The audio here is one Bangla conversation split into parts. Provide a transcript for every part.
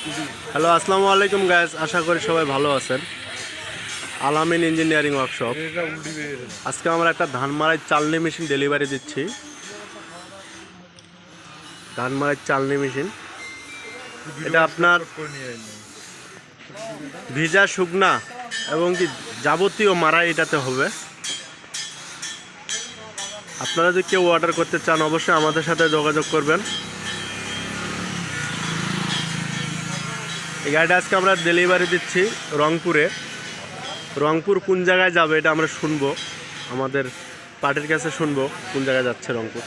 হ্যালো, আসসালামু আলাইকুম গাইস। আশা করি সবাই ভালো আছেন। আলামিন ইঞ্জিনিয়ারিং ওয়ার্কশপ। আজকে আমরা একটা ধান মাড়াই চালনি মেশিন ডেলিভারি দিচ্ছি। ধান মাড়াই চালনি মেশিন, এটা আপনার ভিজা শুকনা এবং কি যাবতীয় মাড়াই এটাতে হবে। আপনারা যদি কেউ অর্ডার করতে চান অবশ্যই আমাদের সাথে যোগাযোগ করবেন। এই গাড়িটা আজকে আমরা ডেলিভারি দিচ্ছি রংপুরে। রংপুর কোন জায়গায় যাবে এটা আমরা শুনবো, আমাদের পার্টির কাছে শুনবো কোন জায়গায় যাচ্ছে রংপুর।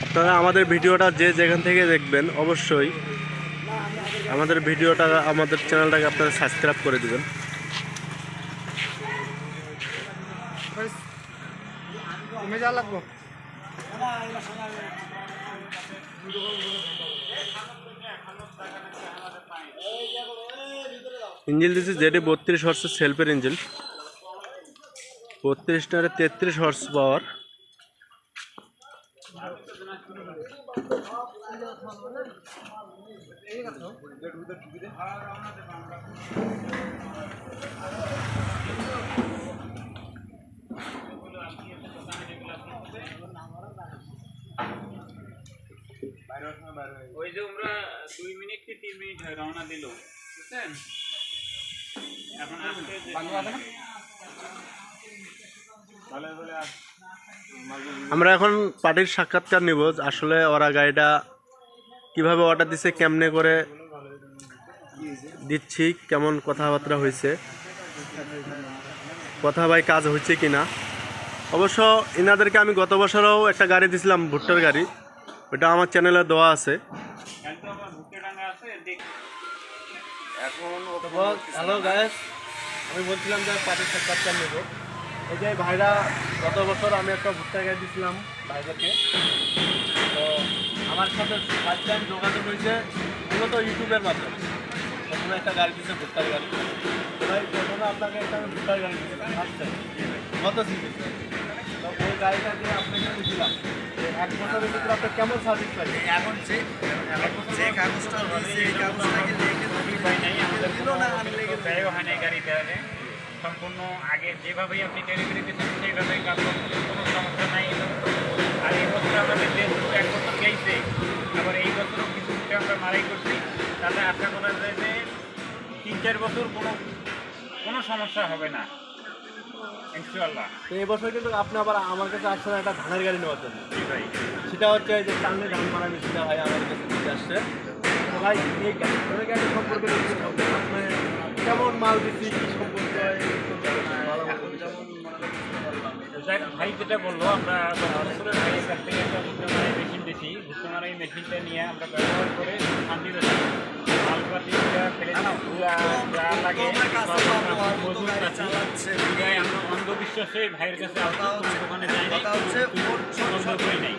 আপনারা আমাদের ভিডিওটা যে যেখান থেকে দেখবেন অবশ্যই আমাদের ভিডিওটা, আমাদের চ্যানেলটাকে আপনারা সাবস্ক্রাইব করে দিবেন। ইঞ্জিন দিচ্ছি যেটি 32 হর্সের সেলফের ইঞ্জিন, 32 টারে 33 হর্স পাওয়ার। ওই যে আমরা 2 মিনিট কি 3 মিনিট হয় রওনা দিল, বুঝছেন? এখন আসতে আমরা এখন পার্টির সাক্ষাৎকার নিব, আসলে ওরা গাড়িটা কিভাবে অর্ডার দিচ্ছে, কেমনে করে দিচ্ছি, কেমন কথাবার্তা হয়েছে, কথা ভাই কাজ হচ্ছে কিনা। অবশ্য ইনাদেরকে আমি গত বছরও একটা গাড়ি দিয়েছিলাম, ভুট্টার গাড়ি, ওটা আমার চ্যানেলে দেওয়া আছে। হ্যালো গাইস, আমি বলছিলাম যে পার্টির সাক্ষাৎকার নেব। এই যে ভাইরা, গত বছর আমি একটা ভুট্টার গাড়ি দিয়েছিলাম ভাইদেরকে, তো আমার সাথে ফার্স্ট টাইম যোগাযোগ হয়েছে মূলত ইউটিউবের মাধ্যমে। প্রথমে একটা গাড়ি দিচ্ছে ভুট্টার গাড়ি। ভাই প্রথমে আপনাকে একটা আমি ভুট্টার গাড়ি দিয়েছিলাম ফার্স্ট টাইম, কত সিসি। তো ওই গাড়িটা দিয়ে আপনাকে আমি দিলাম, এক বছরের ভিতরে আপনার কেমন সার্ভিস পাই? এখন যে কাগজটা দিয়েছে এই কাগজটাকে রেখে উপায় নাই, আমাদের ব্যয় হয় না গাড়িটা। সম্পূর্ণ আগে যেভাবেই আপনি ডেলিভারি দিচ্ছেন সেইভাবেই কাজ করছেন, কোনো সমস্যা নাই। আর এই বছর আমাদের যেহেতু 1 বছর গেছে, আবার এই বছরও কিছু আমরা মারাই করছি, তাহলে আশা করা যায় যে 3-4 বছর কোনো সমস্যা হবে না ইনশাআল্লাহ। তো এই বছর কিন্তু আপনি আবার আমার কাছে আসছেন একটা ধানের গাড়ি নেওয়ার জন্য। ভাই সেটা হচ্ছে এই যে চালনি ধান মারা মেশিনটা ভাই আমার কাছে নিতে আসছে। তো ভাই এই গাড়ি সম্পর্কে আপনি কেমন মাল দিচ্ছি, কী সম্পর্কে ভাই যেটা বললো, আমরা গত বছরের ভাইয়ের কাছ থেকে একটা ভুট্টা মারাই মেশিন দিয়েছি। ভুট্টা মারাই মেশিনটা নিয়ে আমরা ব্যবহার করে শান্তি পেয়েছি। মালপাতিটা ফেলে যা লাগে মজুর আছে, আমরা অন্ধবিশ্বাসে ভাইয়ের কাছে আসছি, দোকানে যাই নাই, বন্ধ করি নাই।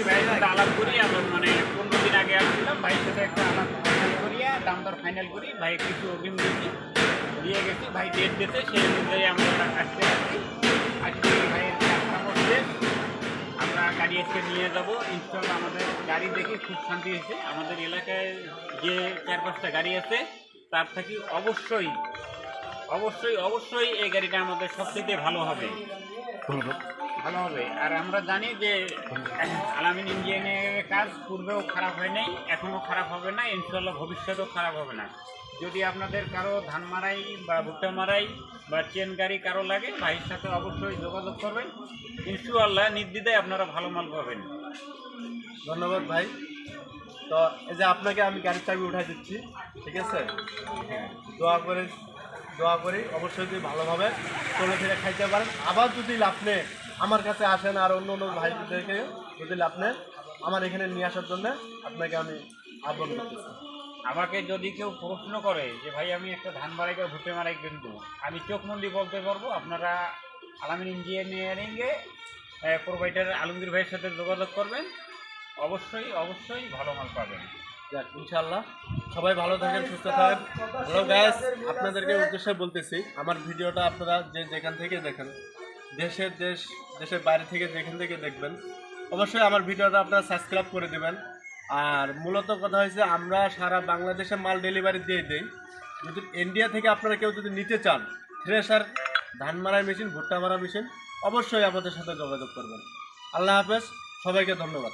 ভাইয়ের সাথে আলাপ করি, আমরা মানে 15 দিন আগে আসছিলাম, ভাইয়ের সাথে একটা আলাপ ফাইনাল করিয়া দাম দর ফাইনাল করি, ভাই কিছু অগ্রিম দিয়ে গেছি, ভাই ডেট দিতে সেই অনুযায়ী আমরা আসতে আসছি। আজকে ভাইয়ের কাজটা করছে, আমরা গাড়ি আজকে নিয়ে যাব ইনশাআল্লাহ। আমাদের গাড়ি দেখে খুব শান্তি হয়েছে। আমাদের এলাকায় যে 4-5টা গাড়ি আছে তার থেকে অবশ্যই অবশ্যই অবশ্যই এই গাড়িটা আমাদের সবথেকে ভালো হবে। আর আমরা জানি যে আলামিন ইঞ্জিনিয়ারিংয়ের কাজ পূর্বেও খারাপ হয় নাই, এখনও খারাপ হবে না, ইনশাআল্লাহ ভবিষ্যতেও খারাপ হবে না। যদি আপনাদের কারো ধান মারাই বা ভুট্টা মারাই বা চেন গাড়ি কারো লাগে, ভাইয়ের সাথে অবশ্যই যোগাযোগ করবেন, ইনশাআল্লাহ নির্দ্বিধায় আপনারা ভালো মাল পাবেন। ধন্যবাদ ভাই। তো এই যে আপনাকে আমি গাড়ির চাবি উঠাই দিচ্ছি, ঠিক আছে? দোয়া করি অবশ্যই যদি ভালোভাবে চলে ফিরে খাইতে পারেন। আবার যদি আপনি আমার কাছে আসেন আর অন্য অন্য ভাইদেরকে যদি আপনি আমার এখানে নিয়ে আসার জন্য আপনাকে আমি আহ্বান করতেছি। আমাকে যদি কেউ প্রশ্ন করে যে ভাই আমি একটা ধান মারাই বা ভুট্টা মারাই কিনবো, আমি চোখ মন্দি বলতে পারবো আপনারা আলামিন ইঞ্জিনিয়ারিংয়ে প্রোভাইডার আলমগীর ভাইয়ের সাথে যোগাযোগ করবেন, অবশ্যই অবশ্যই ভালো মাল পাবেন। যাক, ইনশাআল্লাহ সবাই ভালো থাকেন, সুস্থ থাকেন। হ্যালো গাইস, আপনাদেরকে উদ্দেশ্যে বলতেছি, আমার ভিডিওটা আপনারা যে যেখান থেকে দেখেন, দেশের বাইরে থেকে যেখান থেকে দেখবেন, অবশ্যই আমার ভিডিওটা আপনারা সাবস্ক্রাইব করে দেবেন। আর মূলত কথা হয়েছে, আমরা সারা বাংলাদেশে মাল ডেলিভারি দিয়ে দিই। যদি ইন্ডিয়া থেকে আপনারা কেউ যদি নিতে চান থ্রেশার, ধান মারাই মেশিন, ভুট্টা মারা মেশিন, অবশ্যই আমাদের সাথে যোগাযোগ করবেন। আল্লাহ হাফেজ, সবাইকে ধন্যবাদ।